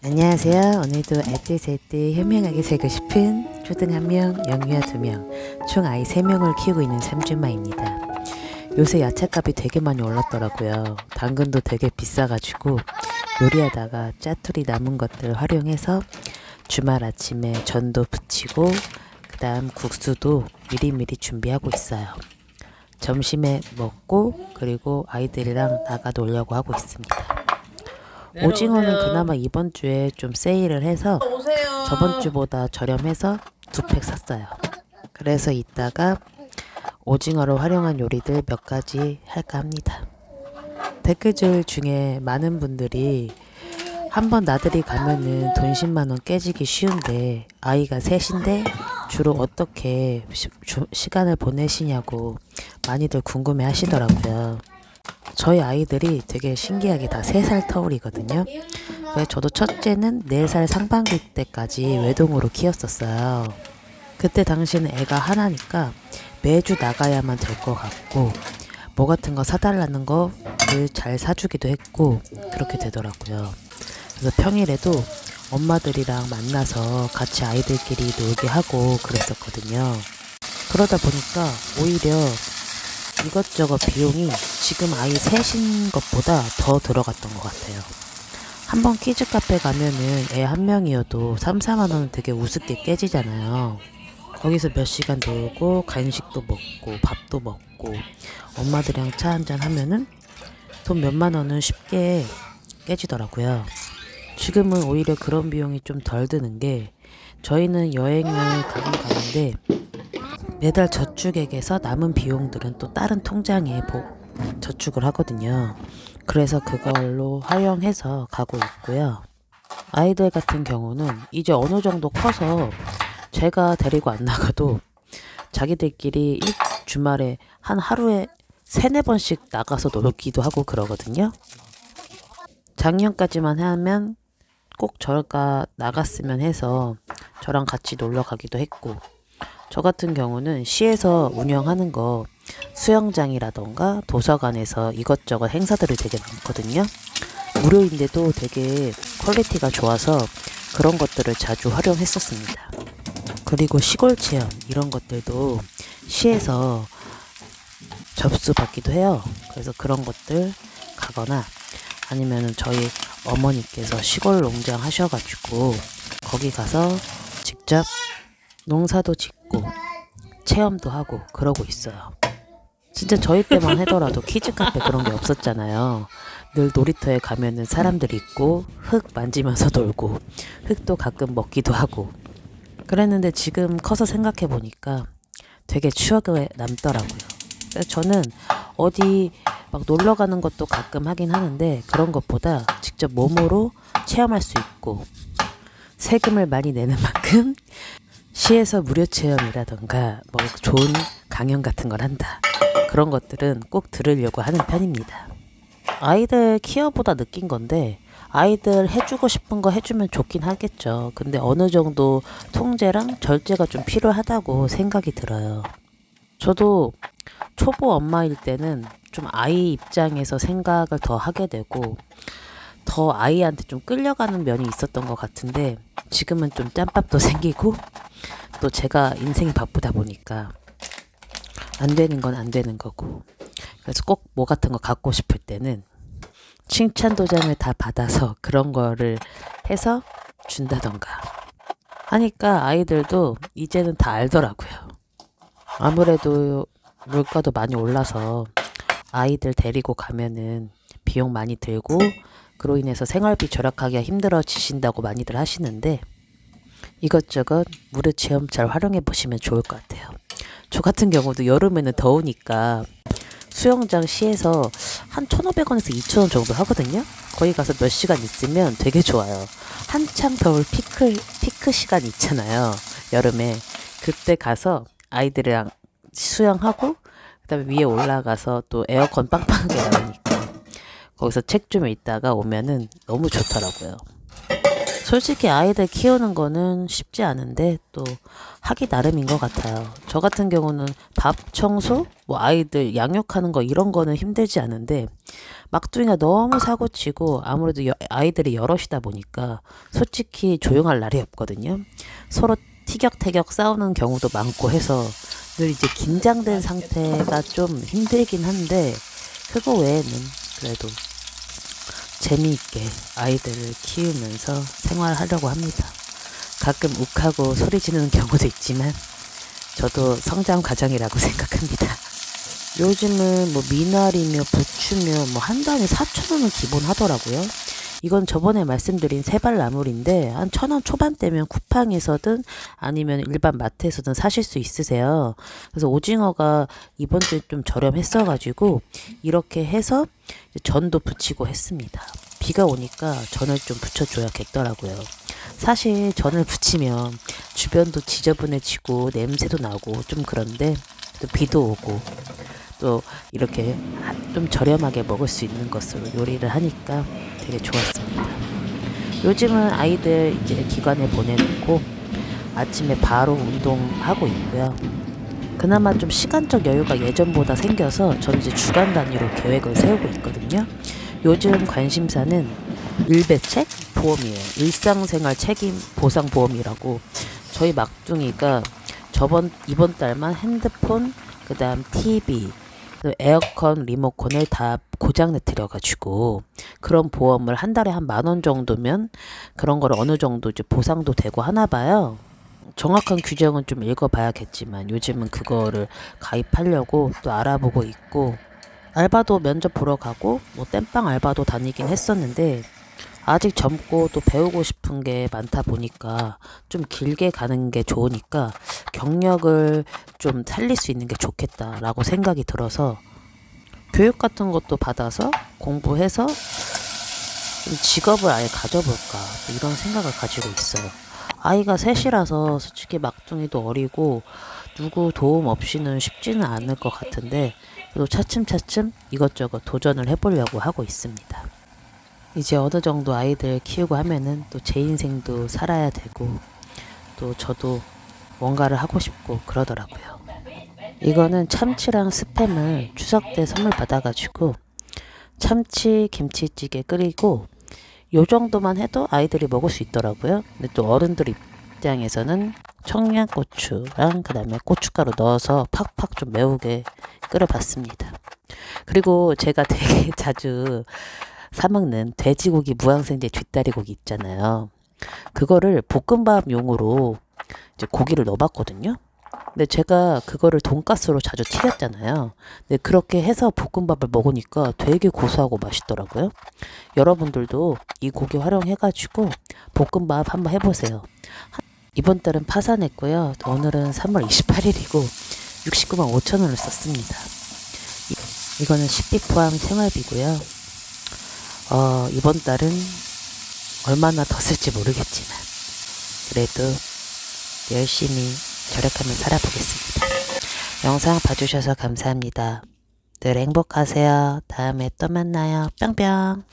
안녕하세요. 오늘도 알뜰살뜰 현명하게 살고 싶은 초등 1명, 영유아 2명, 총 아이 3명을 키우고 있는 삼촌마입니다. 요새 야채값이 되게 많이 올랐더라고요. 당근도 되게 비싸가지고 요리하다가 짜투리 남은 것들 활용해서 주말 아침에 전도 부치고 그 다음 국수도 미리미리 준비하고 있어요. 점심에 먹고 그리고 아이들이랑 나가 놀려고 하고 있습니다. 오징어는 그나마 이번 주에 좀 세일을 해서 저번 주보다 저렴해서 2팩 샀어요. 그래서 이따가 오징어를 활용한 요리들 몇 가지 할까 합니다. 댓글들 중에 많은 분들이 한번 나들이 가면은 돈 10만 원 깨지기 쉬운데 아이가 셋인데 주로 어떻게 시간을 보내시냐고 많이들 궁금해 하시더라고요. 저희 아이들이 되게 신기하게 다 3살 터울이거든요. 그래서 저도 첫째는 4살 상반기 때까지 외동으로 키웠었어요. 그때 당시는 애가 하나니까 매주 나가야만 될 것 같고 뭐 같은 거 사달라는 거를 잘 사주기도 했고 그렇게 되더라고요. 그래서 평일에도 엄마들이랑 만나서 같이 아이들끼리 놀게 하고 그랬었거든요. 그러다 보니까 오히려 이것저것 비용이 지금 아이 셋인 것보다 더 들어갔던 것 같아요. 한번 키즈 카페 가면은 애 한 명이어도 3, 4만 원은 되게 우습게 깨지잖아요. 거기서 몇 시간 놀고 간식도 먹고 밥도 먹고 엄마들이랑 차 한잔 하면은 돈 몇만 원은 쉽게 깨지더라고요. 지금은 오히려 그런 비용이 좀 덜 드는 게 저희는 여행을 가긴 가는데 매달 저축액에서 남은 비용들은 또 다른 통장에 저축을 하거든요. 그래서 그걸로 활용해서 가고 있고요. 아이들 같은 경우는 이제 어느 정도 커서 제가 데리고 안 나가도 자기들끼리 주말에 한 하루에 3-4번씩 나가서 놀기도 하고 그러거든요. 작년까지만 하면 꼭 저가 나갔으면 해서 저랑 같이 놀러 가기도 했고 저 같은 경우는 시에서 운영하는 거 수영장이라던가 도서관에서 이것저것 행사들이 되게 많거든요. 무료인데도 되게 퀄리티가 좋아서 그런 것들을 자주 활용했었습니다. 그리고 시골 체험 이런 것들도 시에서 접수받기도 해요. 그래서 그런 것들 가거나 아니면은 저희 어머니께서 시골 농장 하셔가지고 거기 가서 직접 농사도 짓고 체험도 하고 그러고 있어요. 진짜 저희 때만 하더라도 키즈 카페 그런 게 없었잖아요. 늘 놀이터에 가면은 사람들이 있고 흙 만지면서 놀고 흙도 가끔 먹기도 하고 그랬는데 지금 커서 생각해 보니까 되게 추억에 남더라고요. 그래서 저는 어디 막 놀러 가는 것도 가끔 하긴 하는데 그런 것보다 직접 몸으로 체험할 수 있고 세금을 많이 내는 만큼 시에서 무료 체험이라던가 뭐 좋은 강연 같은 걸 한다. 그런 것들은 꼭 들으려고 하는 편입니다. 아이들 키워보다 느낀 건데 아이들 해주고 싶은 거 해주면 좋긴 하겠죠. 근데 어느 정도 통제랑 절제가 좀 필요하다고 생각이 들어요. 저도 초보 엄마일 때는 좀 아이 입장에서 생각을 더 하게 되고 더 아이한테 좀 끌려가는 면이 있었던 것 같은데 지금은 좀 짬밥도 생기고 또 제가 인생이 바쁘다 보니까 안 되는 건 안 되는 거고 그래서 꼭 뭐 같은 거 갖고 싶을 때는 칭찬 도장을 다 받아서 그런 거를 해서 준다던가 하니까 아이들도 이제는 다 알더라고요. 아무래도 물가도 많이 올라서 아이들 데리고 가면은 비용 많이 들고 그로 인해서 생활비 절약하기가 힘들어지신다고 많이들 하시는데 이것저것 무료 체험 잘 활용해 보시면 좋을 것 같아요. 저 같은 경우도 여름에는 더우니까 수영장 시에서 한 1,500원에서 2,000원 정도 하거든요. 거기 가서 몇 시간 있으면 되게 좋아요. 한창 더울 피크 시간 있잖아요. 여름에 그때 가서 아이들이랑 수영하고 그다음에 위에 올라가서 또 에어컨 빵빵하게 나오니까 거기서 책 좀 읽다가 오면은 너무 좋더라고요. 솔직히 아이들 키우는 거는 쉽지 않은데 또 하기 나름인 것 같아요. 저 같은 경우는 밥, 청소, 뭐 아이들 양육하는 거 이런 거는 힘들지 않은데 막둥이가 너무 사고치고 아무래도 아이들이 여럿이다 보니까 솔직히 조용할 날이 없거든요. 서로 티격태격 싸우는 경우도 많고 해서 늘 이제 긴장된 상태가 좀 힘들긴 한데 그거 외에는 그래도 재미있게 아이들을 키우면서 생활하려고 합니다. 가끔 욱하고 소리 지르는 경우도 있지만 저도 성장 과정이라고 생각합니다. 요즘은 뭐 미나리며 부추며 뭐 한 단에 4,000원은 기본 하더라고요. 이건 저번에 말씀드린 세발나물인데 한 1,000원 초반대면 쿠팡에서든 아니면 일반 마트에서든 사실 수 있으세요. 그래서 오징어가 이번 주에 좀 저렴했어가지고 이렇게 해서 전도 부치고 했습니다. 비가 오니까 전을 좀 부쳐줘야겠더라고요. 사실 전을 부치면 주변도 지저분해지고 냄새도 나고 좀 그런데 또 비도 오고 또 이렇게 좀 저렴하게 먹을 수 있는 것으로 요리를 하니까 되게 좋았습니다. 요즘은 아이들 이제 기관에 보내놓고 아침에 바로 운동하고 있고요. 그나마 좀 시간적 여유가 예전보다 생겨서 저는 이제 주간 단위로 계획을 세우고 있거든요. 요즘 관심사는 일배책 보험이에요. 일상생활 책임 보상 보험이라고 저희 막둥이가 이번 달만 핸드폰 그다음 TV 에어컨 리모컨을 다 고장 내트려가지고 그런 보험을 한 달에 한 10,000원 정도면 그런 걸 어느 정도 이제 보상도 되고 하나 봐요. 정확한 규정은 좀 읽어봐야겠지만 요즘은 그거를 가입하려고 또 알아보고 있고 알바도 면접 보러 가고 뭐 땜빵 알바도 다니긴 했었는데 아직 젊고 또 배우고 싶은 게 많다 보니까 좀 길게 가는 게 좋으니까 경력을 좀 살릴 수 있는 게 좋겠다라고 생각이 들어서 교육 같은 것도 받아서 공부해서 좀 직업을 아예 가져볼까 이런 생각을 가지고 있어요. 아이가 셋이라서 솔직히 막둥이도 어리고 누구 도움 없이는 쉽지는 않을 것 같은데 그래도 차츰차츰 이것저것 도전을 해보려고 하고 있습니다. 이제 어느 정도 아이들 키우고 하면은 또 제 인생도 살아야 되고 또 저도 뭔가를 하고 싶고 그러더라고요. 이거는 참치랑 스팸을 추석 때 선물 받아가지고 참치 김치찌개 끓이고 요 정도만 해도 아이들이 먹을 수 있더라고요. 근데 또 어른들 입장에서는 청양고추랑 그 다음에 고춧가루 넣어서 팍팍 좀 매우게 끓여봤습니다. 그리고 제가 되게 자주 사먹는 돼지고기 무항생제 뒷다리고기 있잖아요. 그거를 볶음밥용으로 이제 고기를 넣어봤거든요. 근데 제가 그거를 돈가스로 자주 튀겼잖아요. 근데 그렇게 해서 볶음밥을 먹으니까 되게 고소하고 맛있더라고요. 여러분들도 이 고기 활용해가지고 볶음밥 한번 해보세요. 이번 달은 파산했고요. 오늘은 3월 28일이고 69만 5천 원을 썼습니다. 이거는 식비 포함 생활비고요. 이번 달은 얼마나 더 쓸지 모르겠지만 그래도 열심히 절약하며 살아보겠습니다. 영상 봐주셔서 감사합니다. 늘 행복하세요. 다음에 또 만나요. 뿅뿅.